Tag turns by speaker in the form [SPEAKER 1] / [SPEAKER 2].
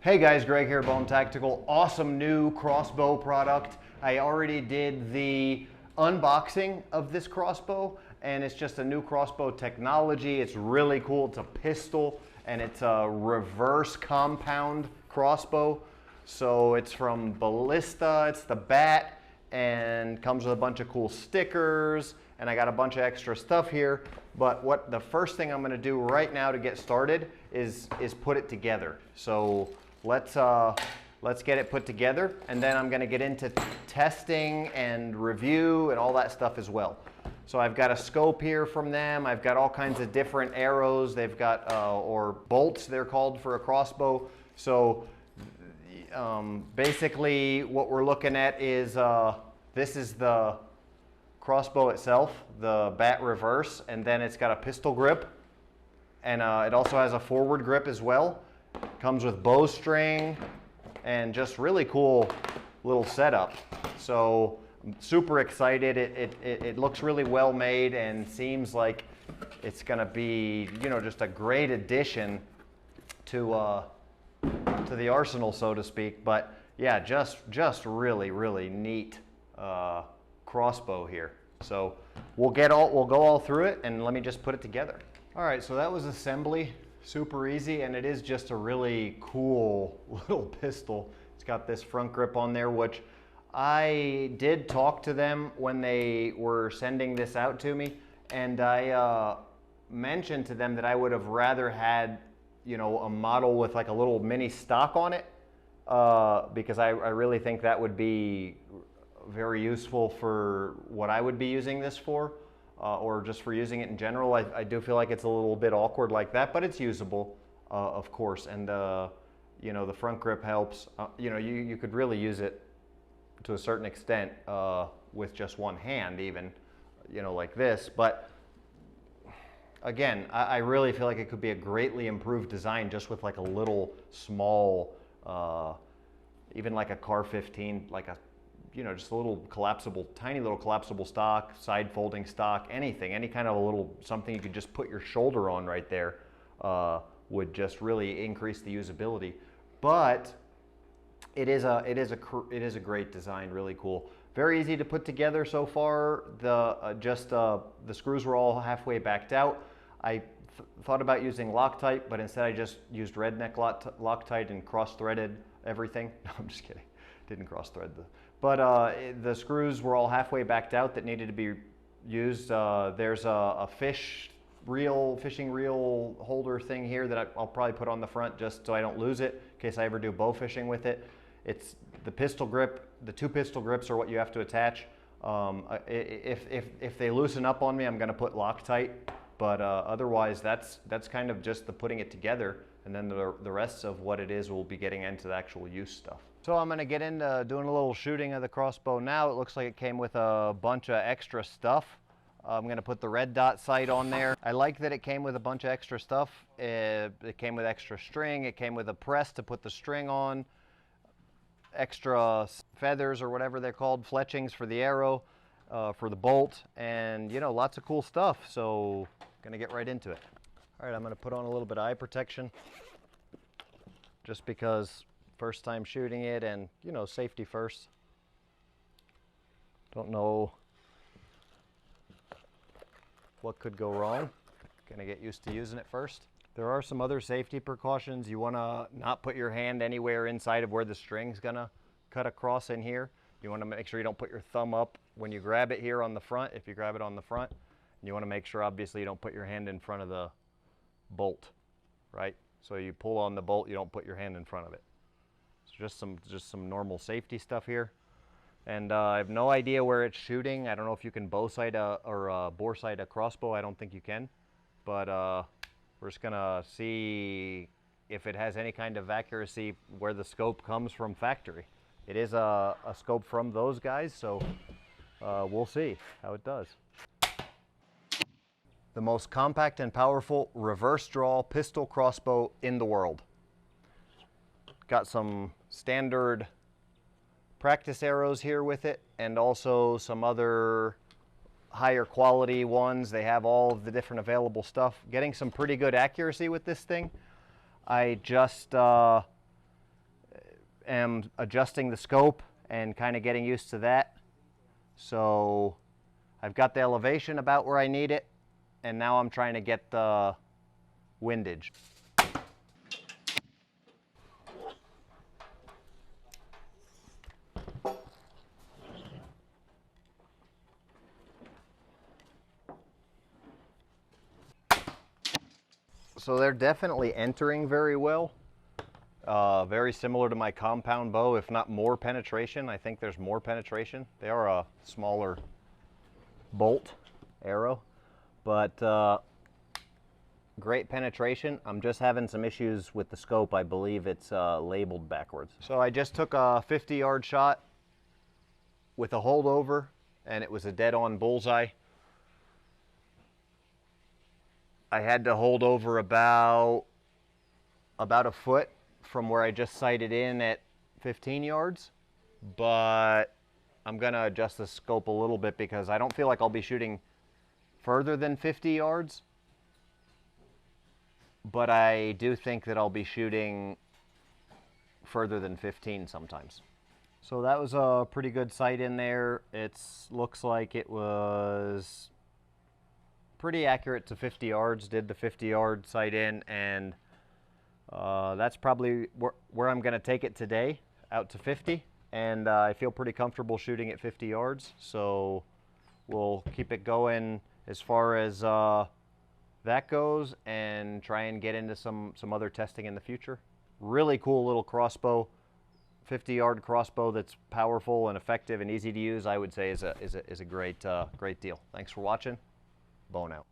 [SPEAKER 1] Hey guys, Greg here, Bone Tactical. Awesome new crossbow product. I already did the unboxing of this crossbow, and it's just a new crossbow technology. It's really cool. It's a pistol, and it's a reverse compound crossbow. So it's from Ballista, it's the bat, and comes with a bunch of cool stickers, and I got a bunch of extra stuff here. But what the first thing I'm gonna do right now to get started is put it together. So let's get it put together, and then I'm gonna get into testing and review and all that stuff as well. So I've got a scope here from them. I've got all kinds of different arrows. They've got, or bolts they're called for a crossbow. So basically what we're looking at is, this is the crossbow itself, the bat reverse, and then it's got a pistol grip, and it also has a forward grip as well. Comes with bowstring and just really cool little setup. So I'm super excited. It looks really well made and seems like it's gonna be, you know, just a great addition to the arsenal, so to speak. But yeah, just really neat crossbow here. So we'll go all through it, and let me just put it together. All right, so that was assembly. Super easy, and it is just a really cool little pistol. It's got this front grip on there, which I did talk to them when they were sending this out to me, and I mentioned to them that I would have rather had, you know, a model with like a little mini stock on it, because I really think that would be very useful for what I would be using this for. Or just for using it in general. I do feel like it's a little bit awkward like that, but it's usable, of course. And you know, the front grip helps. You know, you could really use it to a certain extent with just one hand, even, you know, like this. But again, I really feel like it could be a greatly improved design just with like a little small, even like a Car 15, like a, you know, just a little collapsible, tiny little collapsible stock, side folding stock, anything, any kind of a little something you could just put your shoulder on right there would just really increase the usability. But it is a great design, really cool, very easy to put together so far. The screws were all halfway backed out. I thought about using Loctite, but instead I just used redneck Loctite and cross-threaded everything. No, I'm just kidding. Didn't cross-thread but the screws were all halfway backed out that needed to be used. There's a fishing reel holder thing here that I'll probably put on the front just so I don't lose it in case I ever do bow fishing with it. It's the pistol grip. The two pistol grips are what you have to attach. If they loosen up on me, I'm going to put Loctite. But otherwise, that's kind of just the putting it together, and then the rest of what it is we'll be getting into the actual use stuff. So I'm going to get into doing a little shooting of the crossbow now. It looks like it came with a bunch of extra stuff. I'm going to put the red dot sight on there. I like that it came with a bunch of extra stuff. It came with extra string. It came with a press to put the string on, extra feathers or whatever they're called, fletchings for the arrow, for the bolt, and, you know, lots of cool stuff. So going to get right into it. All right, I'm going to put on a little bit of eye protection just because first time shooting it, and, you know, safety first. Don't know what could go wrong. Gonna get used to using it first. There are some other safety precautions. You wanna not put your hand anywhere inside of where the string's gonna cut across in here. You wanna make sure you don't put your thumb up when you grab it here on the front, if you grab it on the front. And you wanna make sure, obviously, you don't put your hand in front of the bolt, right? So you pull on the bolt, you don't put your hand in front of it. Just some normal safety stuff here. And I have no idea where it's shooting. I don't know if you can bow sight or bore sight a crossbow. I don't think you can. But we're just gonna see if it has any kind of accuracy where the scope comes from factory. It is a scope from those guys, so we'll see how it does. The most compact and powerful reverse draw pistol crossbow in the world. Got some standard practice arrows here with it, and also some other higher quality ones. They have all of the different available stuff. Getting some pretty good accuracy with this thing. I just am adjusting the scope and kind of getting used to that. So I've got the elevation about where I need it, and now I'm trying to get the windage. So they're definitely entering very well. Very similar to my compound bow, if not more penetration. I think there's more penetration. They are a smaller bolt arrow, but great penetration. I'm just having some issues with the scope. I believe it's labeled backwards. So I just took a 50-yard shot with a holdover, and it was a dead-on bullseye. I had to hold over about a foot from where I just sighted in at 15 yards, but I'm gonna adjust the scope a little bit because I don't feel like I'll be shooting further than 50 yards, but I do think that I'll be shooting further than 15 sometimes. So that was a pretty good sight in there. It looks like it was pretty accurate to 50 yards, did the 50-yard sight in, and that's probably where I'm gonna take it today, out to 50, and I feel pretty comfortable shooting at 50 yards, so we'll keep it going as far as that goes and try and get into some other testing in the future. Really cool little crossbow, 50-yard crossbow that's powerful and effective and easy to use. I would say is a great deal. Thanks for watching. Bone out.